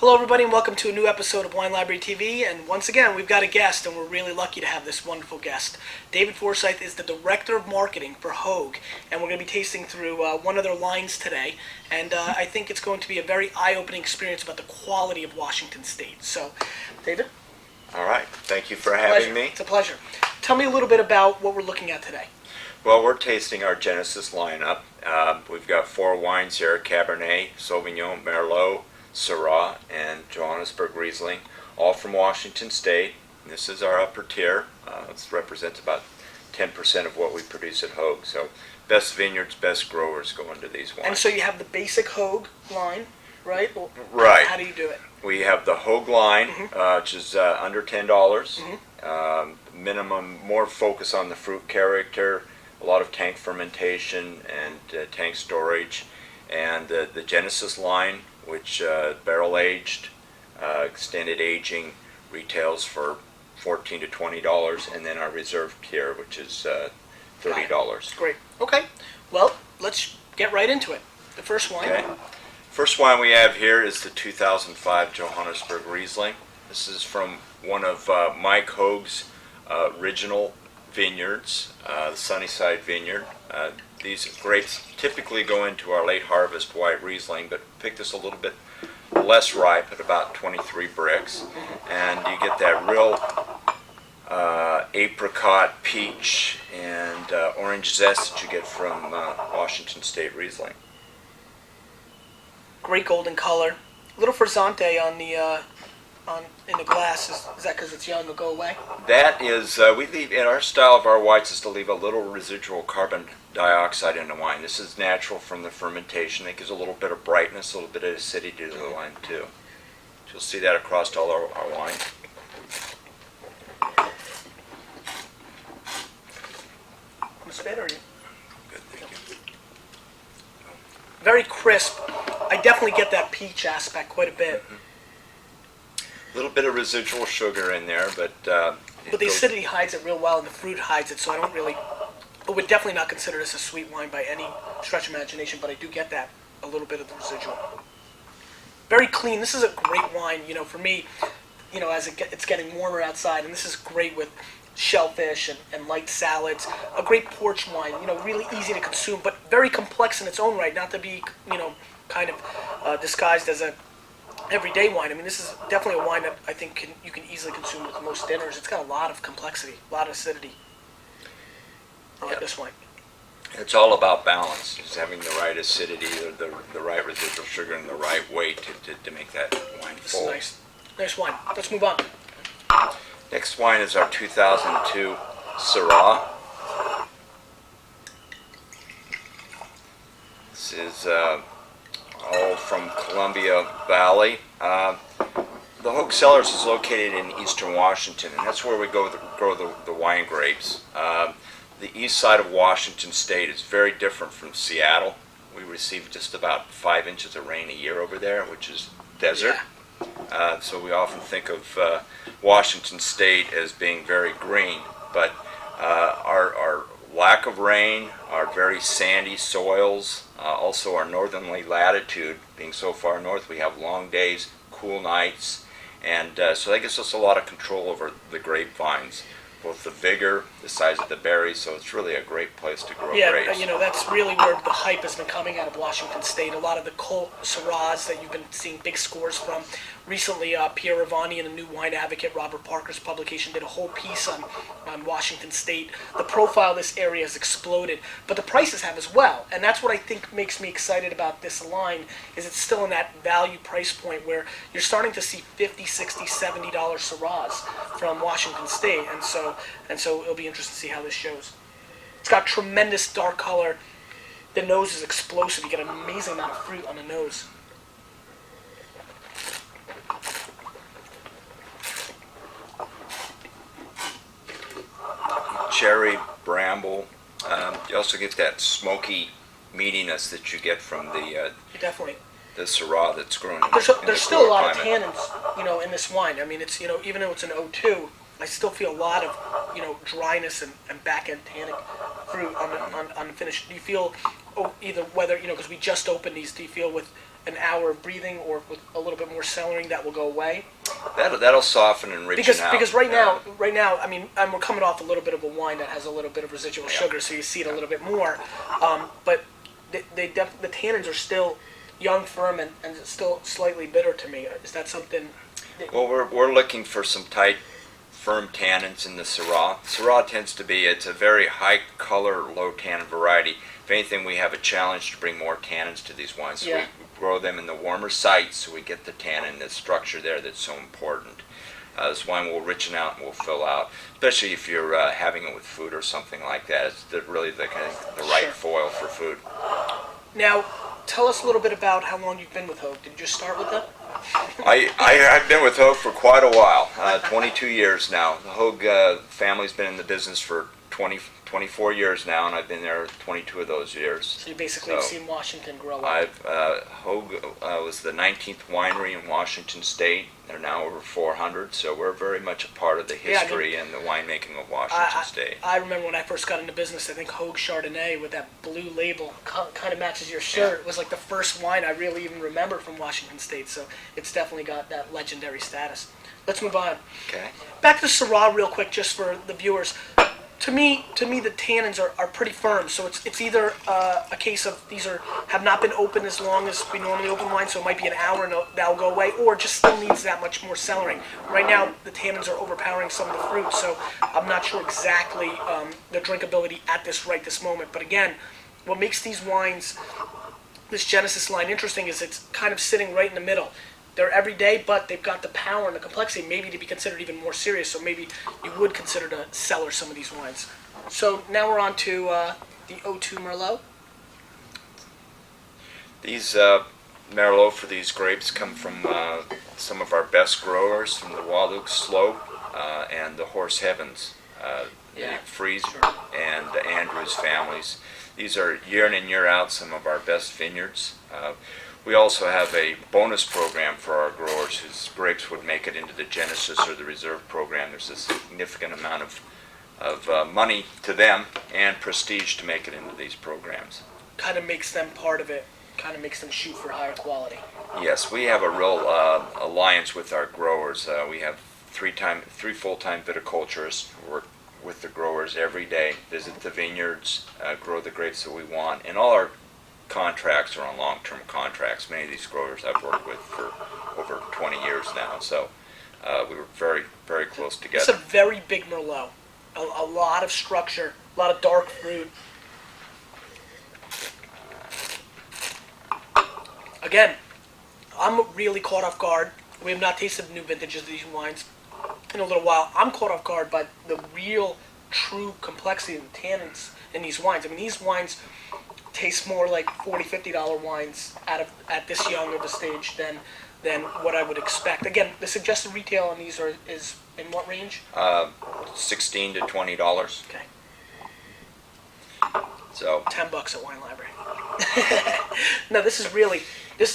Hello, everybody, and welcome to a new episode of Wine Library TV. And once again, we've got a guest, and we're really lucky to have this wonderful guest. David Forsyth is the Director of Marketing for Hogue, and we're going to be tasting through one of their lines today. And I think it's going to be a very eye-opening experience about the quality of Washington State. So, David? All right. Thank you for having me. It's a pleasure. Tell me a little bit about what we're looking at today. Well, we're tasting our Genesis lineup. We've got 4 wines here: Cabernet, Sauvignon, Merlot, Sera, and Johannesburg Riesling, all from Washington State. This is our upper tier. It represents about 10% of what we produce at Hogue. So best vineyards, best growers go into these wines. And so you have the basic Hogue line, right? Well, right. How do you do it? We have the Hogue line, which is under $10. Minimum, more focus on the fruit character, a lot of tank fermentation and tank storage. And the Genesis line, which barrel aged, extended aging, retails for $14 to $20, and then our reserve tier, which is $30. Great. Okay. Well, let's get right into it. The first wine. Okay. First wine we have here is the 2005 Johannesburg Riesling. This is from one of Mike Hogue's original vineyards, the Sunnyside Vineyard. These grapes typically go into our late harvest white Riesling, but pick this a little bit less ripe at about 23 bricks, and you get that real apricot, peach, and orange zest that you get from Washington State Riesling. Great golden color. A little frizzante on the in the glass. Is that because it's young? It'll go away. That is, we leave in our style of our whites is to leave a little residual carbon dioxide in the wine. This is natural from the fermentation. It gives a little bit of brightness, a little bit of acidity to the wine too. You'll see that across all our wine. I'm spit or you? Good, thank you. Very crisp. I definitely get that peach aspect quite a bit. A little bit of residual sugar in there, but the acidity hides it real well, and the fruit hides it, so I don't really... I would definitely not consider this a sweet wine by any stretch of imagination, but I do get that, a little bit of the residual. Very clean. This is a great wine, for me, as it's getting warmer outside, and this is great with shellfish and light salads. A great porch wine, really easy to consume, but very complex in its own right, not to be, kind of disguised as a everyday wine. I mean, this is definitely a wine that I think you can easily consume with most dinners. It's got a lot of complexity, a lot of acidity. I like this wine. It's all about balance. Just having the right acidity, the right residual sugar, and the right weight to make that wine full. Nice wine. Let's move on. Next wine is our 2002 Sera. This is all from Columbia Valley. The Hogue Cellars is located in eastern Washington, and that's where we grow the wine grapes. The east side of Washington State is very different from Seattle. We receive just about 5 inches of rain a year over there, which is desert. So we often think of Washington State as being very green, but our lack of rain, our very sandy soils, also our northerly latitude, being so far north, we have long days, cool nights, and so that gives us a lot of control over the grapevines, both the vigor, the size of the berries, so it's really a great place to grow grapes. Yeah, that's really where the hype has been coming out of Washington State. A lot of the Syrahs that you've been seeing big scores from. Recently, Pierre Ravani and the New Wine Advocate, Robert Parker's publication, did a whole piece on Washington State. The profile of this area has exploded, but the prices have as well. And that's what I think makes me excited about this line, is it's still in that value price point where you're starting to see $50, $60, $70 Syrahs from Washington State. And so it'll be interesting to see how this shows. It's got tremendous dark color. The nose is explosive. You get an amazing amount of fruit on the nose. Cherry, bramble. You also get that smoky meatiness that you get from Definitely. the Syrah that's grown in There's still a lot of tannins, in this wine. I mean, it's, even though it's an 02, I still feel a lot of, dryness and back-end tannic fruit on the finish. Do you feel, either whether, because we just opened these, do you feel with an hour of breathing or with a little bit more cellaring, that will go away? That'll soften and richen out. Because right now, I mean, we're coming off a little bit of a wine that has a little bit of residual sugar, so you see it a little bit more. But the tannins are still young, firm, and still slightly bitter to me. Is that something? Well, we're looking for some tight, firm tannins in the Sera. Sera tends to be, it's a very high color, low tannin variety. If anything, we have a challenge to bring more tannins to these wines. So Yeah. we grow them in the warmer sites so we get the tannin, the structure there that's so important. This wine will richen out and will fill out, especially if you're having it with food or something like that. It's really the right Sure. foil for food. Now, tell us a little bit about how long you've been with Hogue. Did you just start with it? I've been with Hogue for quite a while, 22 years now. The Hogue family's been in the business for 24 years now, and I've been there 22 of those years. So you basically have seen Washington grow up. Hogue was the 19th winery in Washington State. They're now over 400, so we're very much a part of the history and the winemaking of Washington State. I remember when I first got into business, I think Hogue Chardonnay with that blue label kind of matches your shirt. It was like the first wine I really even remember from Washington State, so it's definitely got that legendary status. Let's move on. Okay. Back to Syrah real quick, just for the viewers. To me, the tannins are pretty firm. So it's either a case of these have not been open as long as we normally open wine, so it might be an hour and that'll go away, or just still needs that much more cellaring. Right now, the tannins are overpowering some of the fruit, so I'm not sure exactly the drinkability at this moment. But again, what makes these wines, this Genesis line, interesting is it's kind of sitting right in the middle. They're everyday, but they've got the power and the complexity maybe to be considered even more serious, so maybe you would consider to cellar some of these wines. So now we're on to the O2 Merlot. These Merlot for these grapes come from some of our best growers from the Hogue Slope and the Horse Heavens, the Fries and the Andrews families. These are year in and year out some of our best vineyards. We also have a bonus program for our growers whose grapes would make it into the Genesis or the Reserve program. There's a significant amount of money to them and prestige to make it into these programs. Kind of makes them part of it, kind of makes them shoot for higher quality. Yes, we have a real alliance with our growers. We have three full-time viticulturists who work with the growers every day, visit the vineyards, grow the grapes that we want, and all our contracts are on long-term contracts. Many of these growers I've worked with for over 20 years now, so we were very, very close together. It's a very big Merlot. A lot of structure, a lot of dark fruit. Again, I'm really caught off guard. We have not tasted new vintages of these wines in a little while. I'm caught off guard by the real, true complexity of the tannins in these wines. I mean, these wines taste more like $40, $50 wines at this young of a stage than what I would expect. Again, the suggested retail on these is in what range? $16 to $20. Okay. So $10 at Wine Library. No, this is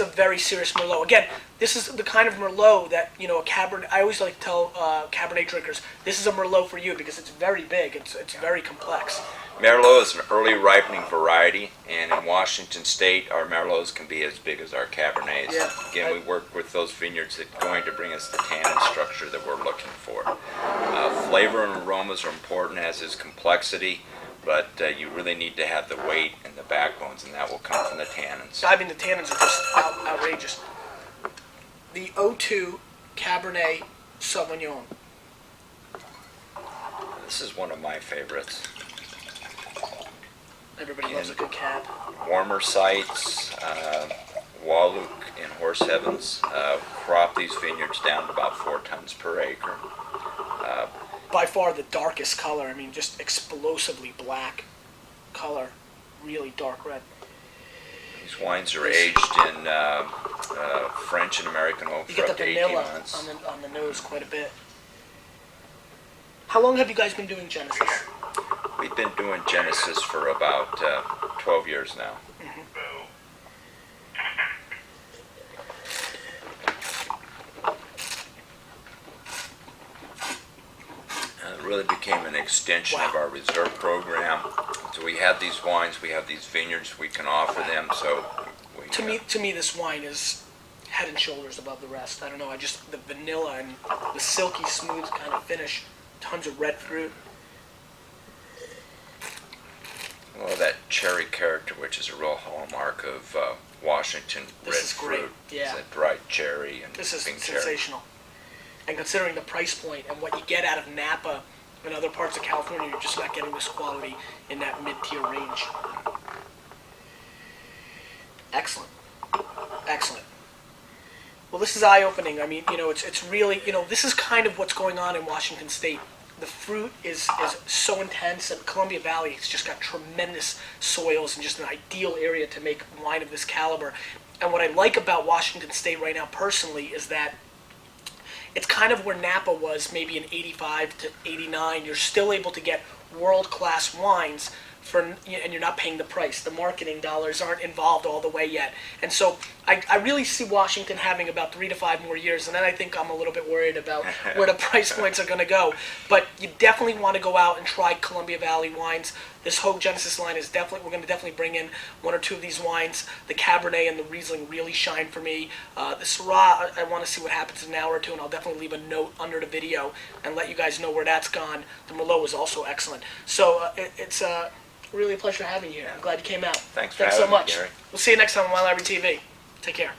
a very serious Merlot. Again, this is the kind of Merlot that, a Cabernet, I always like to tell Cabernet drinkers, this is a Merlot for you because it's very big, it's very complex. Merlot is an early ripening variety, and in Washington State, our Merlots can be as big as our Cabernets. Yeah. Again, we work with those vineyards that are going to bring us the tannin structure that we're looking for. Flavor and aromas are important, as is complexity, but you really need to have the weight and the backbones, and that will come from the tannins. I mean, the tannins are just outrageous. The O2 Cabernet Sauvignon. This is one of my favorites. Everybody loves a good cab. Warmer sites, Wallach and Horse Heavens crop these vineyards down to about 4 tons per acre. By far the darkest color. I mean, just explosively black color, really dark red. These wines are aged in French and American oak You for get up the to 18 vanilla months. on the nose quite a bit. How long have you guys been doing Genesis? We've been doing Genesis for about 12 years now. really became an extension of Wow. our reserve program. So we have these wines, we have these vineyards, we can offer them. So we, To me, this wine is head and shoulders above the rest. I don't know. I just the vanilla and the silky smooth kind of finish. Tons of red fruit. well, that cherry character, which is a real hallmark of Washington red This is great. fruit. Yeah. It's that dried cherry and This is pink cherry. sensational. And considering the price point and what you get out of Napa and other parts of California, you're just not getting this quality in that mid-tier range. Excellent. Excellent. Well, this is eye-opening. I mean, it's really, this is kind of what's going on in Washington State. The fruit is so intense, and Columbia Valley has just got tremendous soils and just an ideal area to make wine of this caliber. And what I like about Washington State right now personally is that it's kind of where Napa was maybe in 85 to 89. You're still able to get world-class wines and you're not paying the price. The marketing dollars aren't involved all the way yet. And so I really see Washington having about 3 to 5 more years, and then I think I'm a little bit worried about where the price points are going to go. But you definitely want to go out and try Columbia Valley wines. This Hogue Genesis line is we're going to definitely bring in 1 or 2 of these wines. The Cabernet and the Riesling really shine for me. The Sera, I want to see what happens in an hour or two, and I'll definitely leave a note under the video and let you guys know where that's gone. The Merlot was also excellent. So it's really a pleasure having you here. I'm glad you came out. Thanks for so having me, much. Gary. We'll see you next time on My Library TV. Take care.